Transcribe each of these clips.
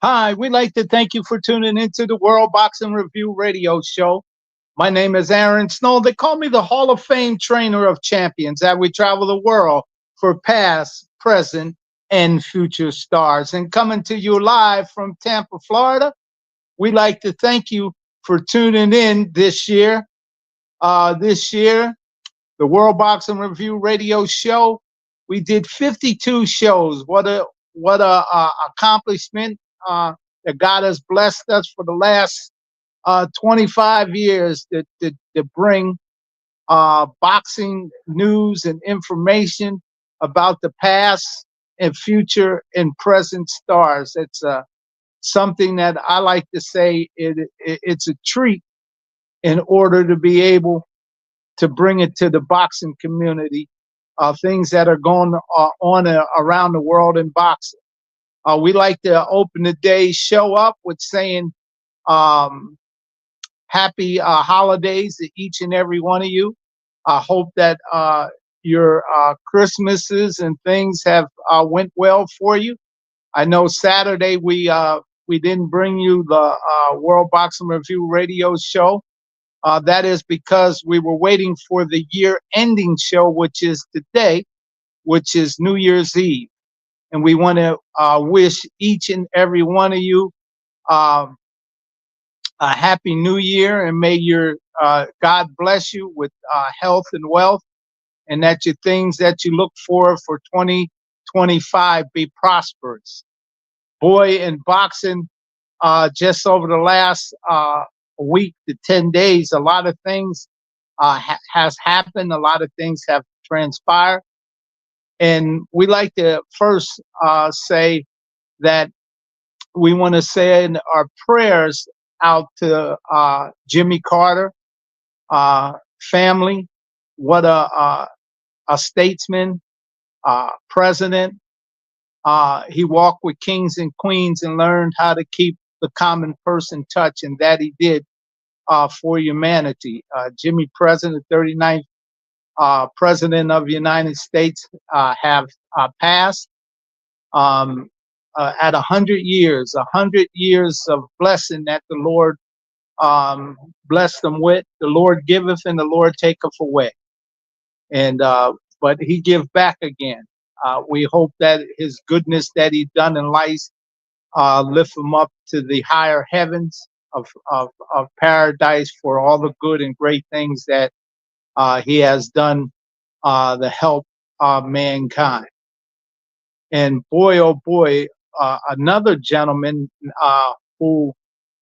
Hi, we'd like to thank you for tuning into the World Boxing Review radio show. My name is Aaron Snowell. They call me the Hall of Fame trainer of champions, that we travel the world for past, present, and future stars. And coming to you live from Tampa, Florida, we'd like to thank you for tuning in this year. This year, the World Boxing Review radio show, we did 52 shows. What a accomplishment that God has blessed us for the last 25 years to bring boxing news and information about the past and future and present stars. It's something that I like to say it's a treat in order to be able to bring it to the boxing community, things that are going on around the world in boxing. We like to open the day's show up with saying um, happy holidays to each and every one of you. I hope that your Christmases and things have went well for you. I know Saturday we didn't bring you the World Boxing Review radio show. That is because we were waiting for the year-ending show, which is today, which is New Year's Eve. And we want to wish each and every one of you um, a happy new year, and may your God bless you with health and wealth, and that your things that you look for 2025 be prosperous. Boy, in boxing, just over the last week to 10 days, a lot of things has happened. A lot of things have transpired. And we like to first say that we want to send our prayers out to Jimmy Carter family. What a statesman, president. He walked with kings and queens and learned how to keep the common person touch, and that he did for humanity. Jimmy President, 39th President of the United States, have passed. At 100 years of blessing that the Lord blessed them with. The Lord giveth and the Lord taketh away. And but he give back again. We hope that his goodness that he done in life lift him up to the higher heavens of paradise for all the good and great things that he has done to help mankind. And boy, oh boy, another gentleman who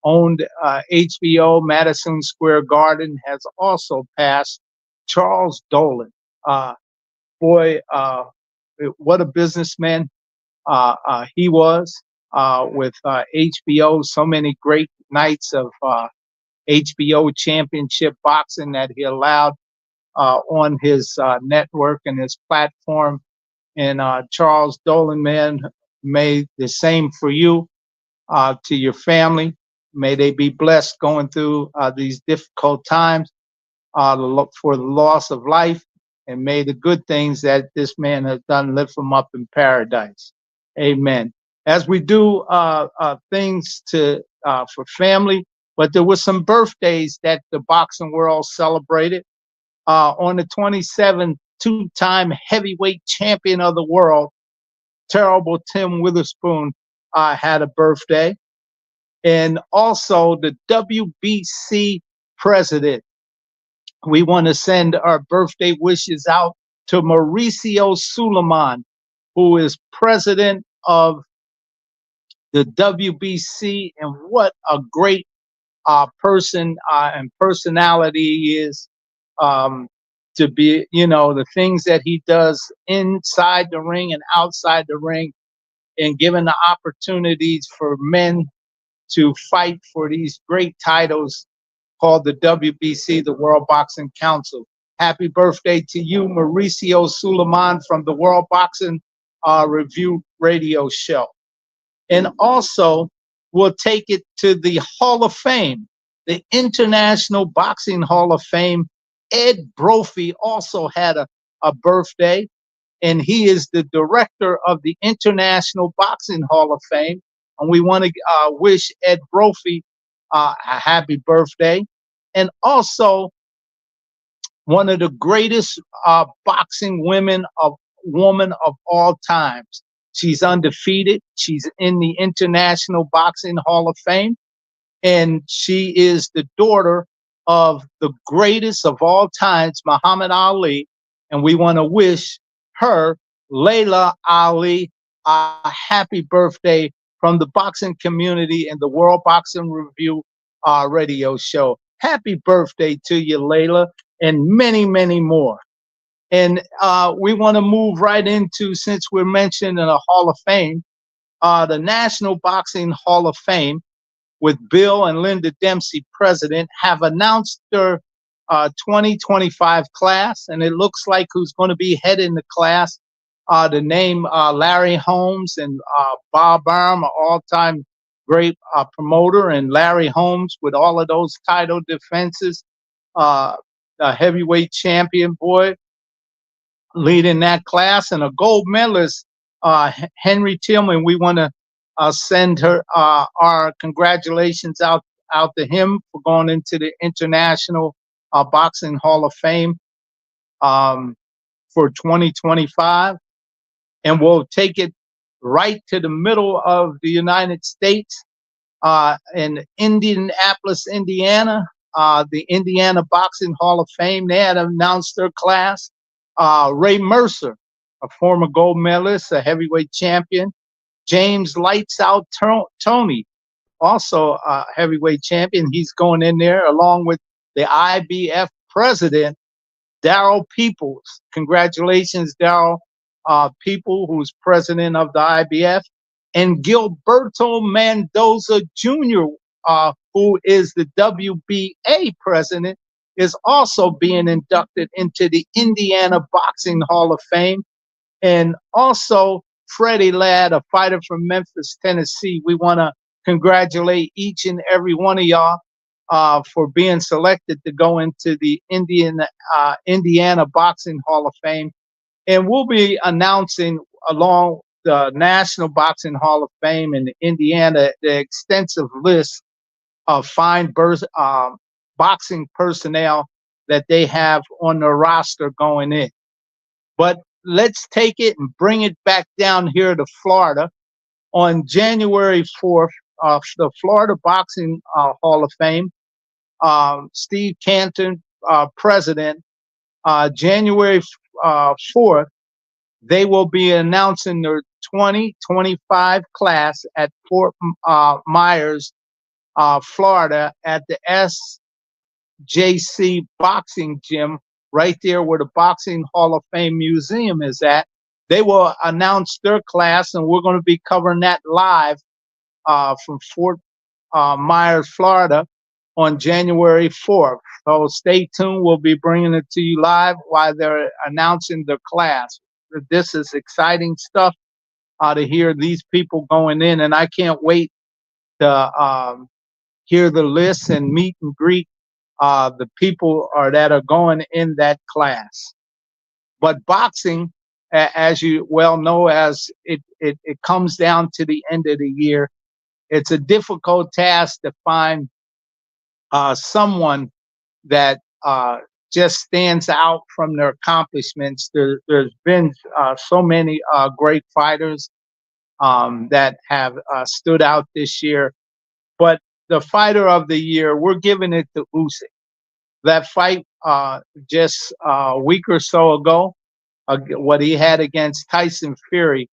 owned HBO Madison Square Garden has also passed, Charles Dolan. Boy, what a businessman he was with HBO. So many great nights of HBO championship boxing that he allowed on his network and his platform. And Charles Dolan, man, may the same for you, to your family. May they be blessed going through these difficult times for the loss of life. And may the good things that this man has done lift him up in paradise. Amen. As we do things for family, but there were some birthdays that the boxing world celebrated. On the 27th, two-time heavyweight champion of the world, terrible Tim Witherspoon, had a birthday. And also the WBC president. We want to send our birthday wishes out to Mauricio Suleiman, who is president of the WBC, and what a great person and personality he is. To be, the things that he does inside the ring and outside the ring, and giving the opportunities for men to fight for these great titles called the WBC, the World Boxing Council. Happy birthday to you, Mauricio Suleiman, from the World Boxing Review radio show. And also, we'll take it to the Hall of Fame, the International Boxing Hall of Fame. Ed Brophy also had a birthday, and he is the director of the International Boxing Hall of Fame. and we want to wish Ed Brophy a happy birthday. And also one of the greatest boxing woman of all times. She's undefeated. She's in the International Boxing Hall of Fame, and she is the daughter of the greatest of all times, Muhammad Ali. And we want to wish her, Layla Ali, a happy birthday from the boxing community and the World Boxing Review radio show. Happy birthday to you, Layla, and many, many more. And we want to move right into, since we're mentioned in a Hall of Fame, the National Boxing Hall of Fame, with Bill and Linda Dempsey president, have announced their 2025 class, and it looks like who's going to be heading the class. The name Larry Holmes and Bob Arum, an all-time great promoter, and Larry Holmes with all of those title defenses, a heavyweight champion, boy, leading that class, and a gold medalist, Henry Tillman. We want to send her our congratulations out to him for going into the International Boxing Hall of Fame for 2025. And we'll take it right to the middle of the United States, in Indianapolis, Indiana. The Indiana Boxing Hall of Fame, they had announced their class. Ray Mercer, a former gold medalist, a heavyweight champion. James Lights Out Tony, also a heavyweight champion. He's going in there along with the IBF president, Darryl Peoples. Congratulations, Darryl People, who's president of the IBF. And Gilberto Mendoza Jr., who is the WBA president, is also being inducted into the Indiana Boxing Hall of Fame. And also Freddie Ladd, a fighter from Memphis, Tennessee. We want to congratulate each and every one of y'all for being selected to go into the Indiana Boxing Hall of Fame. And we'll be announcing along the National Boxing Hall of Fame in Indiana the extensive list of fine boxing personnel that they have on their roster going in. But let's take it and bring it back down here to Florida. On January 4th, the Florida Boxing Hall of Fame, Steve Canton, president, January 4th, they will be announcing their 2025 class at Fort Myers, Florida, at the SJC Boxing Gym, right there where the Boxing Hall of Fame Museum is at. They will announce their class, and we're going to be covering that live from Fort Myers, Florida, on January 4th. So stay tuned. We'll be bringing it to you live while they're announcing their class. This is exciting stuff to hear these people going in, and I can't wait to hear the list and meet and greet the people that are going in that class. But boxing, as you well know, as it comes down to the end of the year, it's a difficult task to find someone that just stands out from their accomplishments. There's been so many great fighters that have stood out this year. But the fighter of the year, we're giving it to Usyk. That fight just a week or so ago, what he had against Tyson Fury,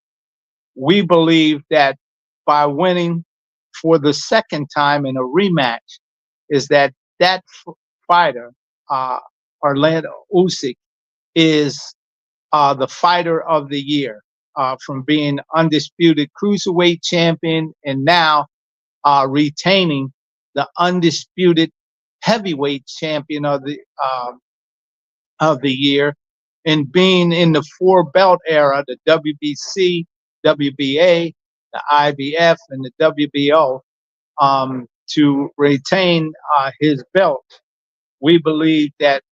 we believe that by winning for the second time in a rematch, is that fighter, Orlando Usyk, is the fighter of the year, from being undisputed cruiserweight champion and now retaining the undisputed heavyweight champion of the year, and being in the four belt era, the WBC, WBA, the IBF, and the WBO, to retain his belt. We believe that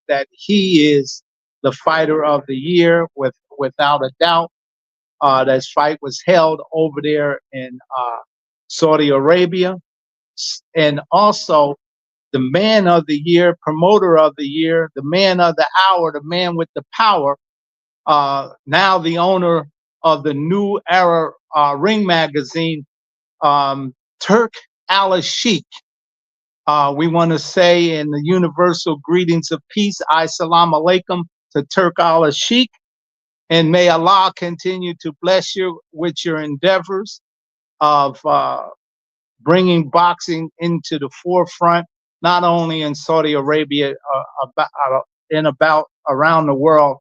that he is the fighter of the year without a doubt. That fight was held over there in Saudi Arabia. And also the man of the year, promoter of the year, the man of the hour, the man with the power, now the owner of the New Era Ring magazine, Turk Al-Sheikh. We want to say in the universal greetings of peace, Assalamu alaikum to Turk Al-Sheikh, and may Allah continue to bless you with your endeavors of bringing boxing into the forefront, not only in Saudi Arabia, about around the world,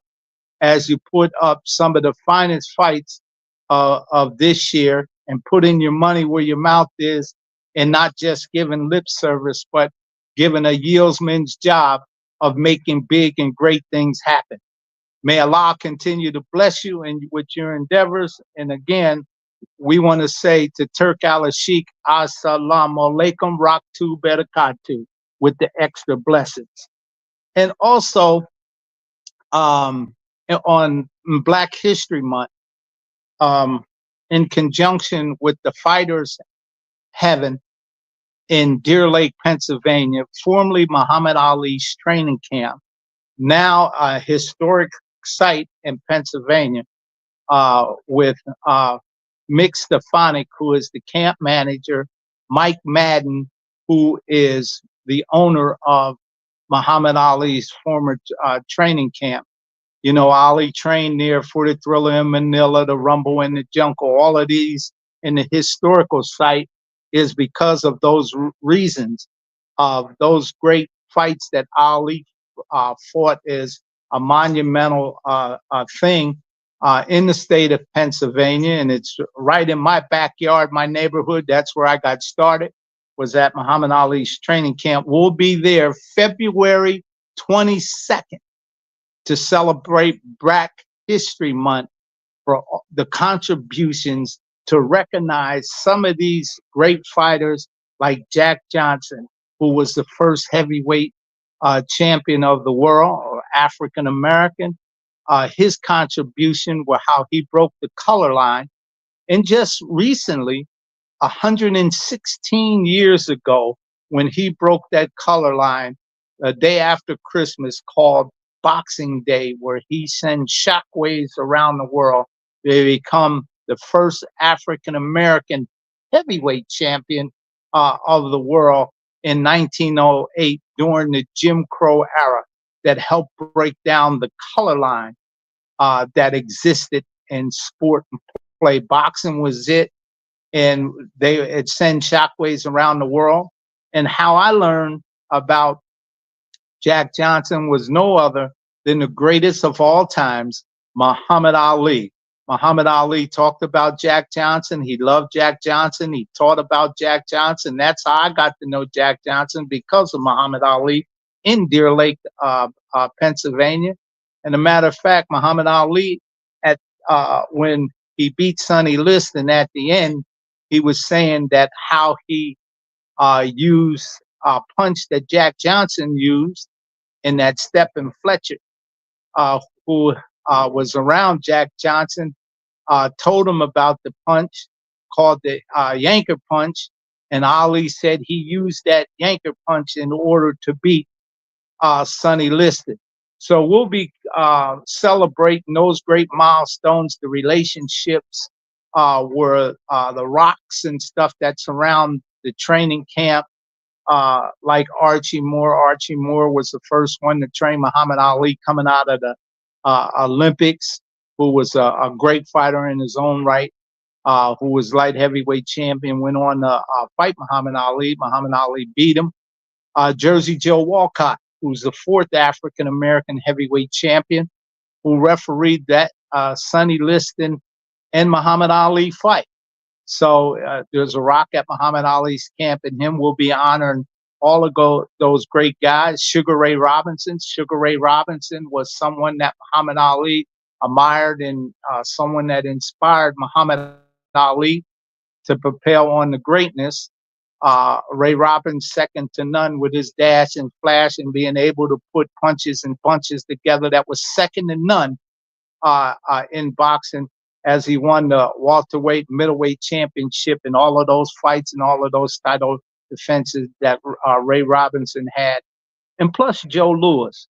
as you put up some of the finest fights of this year and putting your money where your mouth is, and not just giving lip service, but giving a yieldsman's job of making big and great things happen. May Allah continue to bless you and with your endeavors. And again, we want to say to Turk Al-Sheikh, Assalamu alaikum raktu barakatuh, with the extra blessings. And also, on Black History Month, in conjunction with the Fighters Heaven in Deer Lake, Pennsylvania, formerly Muhammad Ali's training camp, now a historic site in Pennsylvania, with Mick Stefanik, who is the camp manager, Mike Madden, who is the owner of Muhammad Ali's former training camp. You know, Ali trained there for the Thriller in Manila, the Rumble in the Jungle. All of these in the historical site is because of those reasons, of those great fights that Ali fought, is a monumental thing in the state of Pennsylvania. And it's right in my backyard, my neighborhood. That's where I got started, was at Muhammad Ali's training camp. We'll be there February 22nd to celebrate Black History Month for the contributions, to recognize some of these great fighters like Jack Johnson, who was the first heavyweight champion of the world, or African American. His contribution were how he broke the color line. And just recently, 116 years ago, when he broke that color line, a day after Christmas, called Boxing Day, where he sends shockwaves around the world. They become the first African American heavyweight champion of the world in 1908, during the Jim Crow era, that helped break down the color line that existed in sport and play. Boxing was it, and it sent shockwaves around the world. And how I learned about Jack Johnson was no other than the greatest of all times, Muhammad Ali. Muhammad Ali talked about Jack Johnson. He loved Jack Johnson. He taught about Jack Johnson. That's how I got to know Jack Johnson, because of Muhammad Ali in Deer Lake, Pennsylvania. And a matter of fact, Muhammad Ali, when he beat Sonny Liston at the end, he was saying that how he used a punch that Jack Johnson used, in that Stephen Fletcher, who was around Jack Johnson, told him about the punch called the Yanker punch. And Ali said he used that Yanker punch in order to beat Sonny Liston. So we'll be celebrating those great milestones, the relationships, where the rocks and stuff that surround the training camp, like Archie Moore. Archie Moore was the first one to train Muhammad Ali coming out of the Olympics, who was a great fighter in his own right, who was light heavyweight champion, went on to fight Muhammad Ali. Muhammad Ali beat him. Jersey Joe Walcott, who's the fourth African American heavyweight champion, who refereed that Sonny Liston and Muhammad Ali fight. So there's a rock at Muhammad Ali's camp, and him will be honoring all of those great guys. Sugar Ray Robinson. Sugar Ray Robinson was someone that Muhammad Ali admired, and someone that inspired Muhammad Ali to propel on the greatness. Ray Robinson, second to none with his dash and flash, and being able to put punches and bunches together that was second to none in boxing. as he won the welterweight, middleweight championship in all of those fights and all of those title defenses that Ray Robinson had. And plus Joe Louis.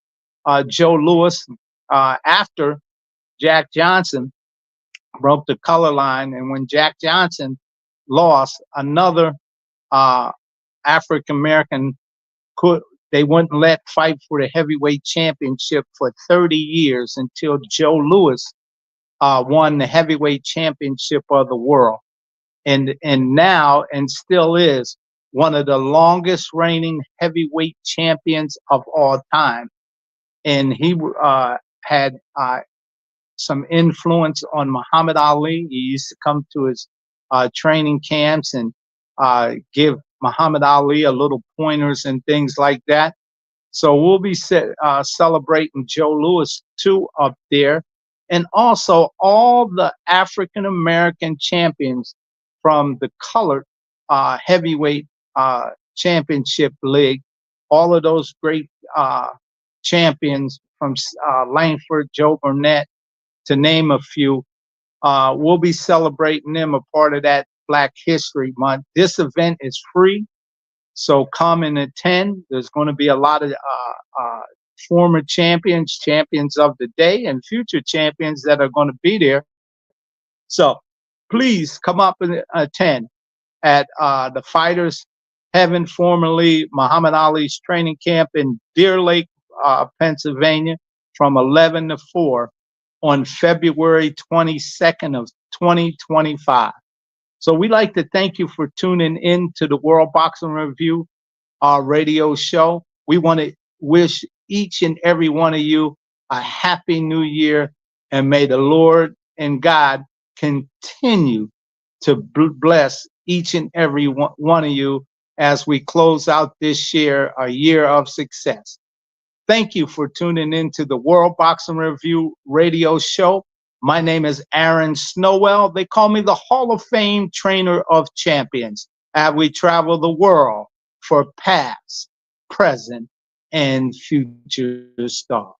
Joe Louis, after Jack Johnson broke the color line, and when Jack Johnson lost, another African American could they wouldn't let fight for the heavyweight championship for 30 years until Joe Louis won the heavyweight championship of the world, and now and still is one of the longest reigning heavyweight champions of all time. And he had some influence on Muhammad Ali. He used to come to his training camps and give Muhammad Ali a little pointers and things like that. So we'll be celebrating Joe Louis too up there, and also all the African American champions from the colored heavyweight championship league. All of those great champions from Langford, Joe Burnett, to name a few. We'll be celebrating them, a part of that Black History Month. This event is free, so come and attend. There's going to be a lot of former champions, champions of the day, and future champions that are going to be there. So please come up and attend at the Fighters Heaven, formerly Muhammad Ali's training camp in Deer Lake, Pennsylvania, from 11 to 4 on February 22nd of 2025. So we'd like to thank you for tuning in to the World Boxing Review, our radio show. We want to wish each and every one of you a happy new year, and may the Lord and God continue to bless each and every one of you as we close out this year, a year of success. Thank you for tuning in to the World Boxing Review radio show. My name is Aaron Snowell. They call me the Hall of Fame Trainer of Champions, as we travel the world for past, present, and future stars.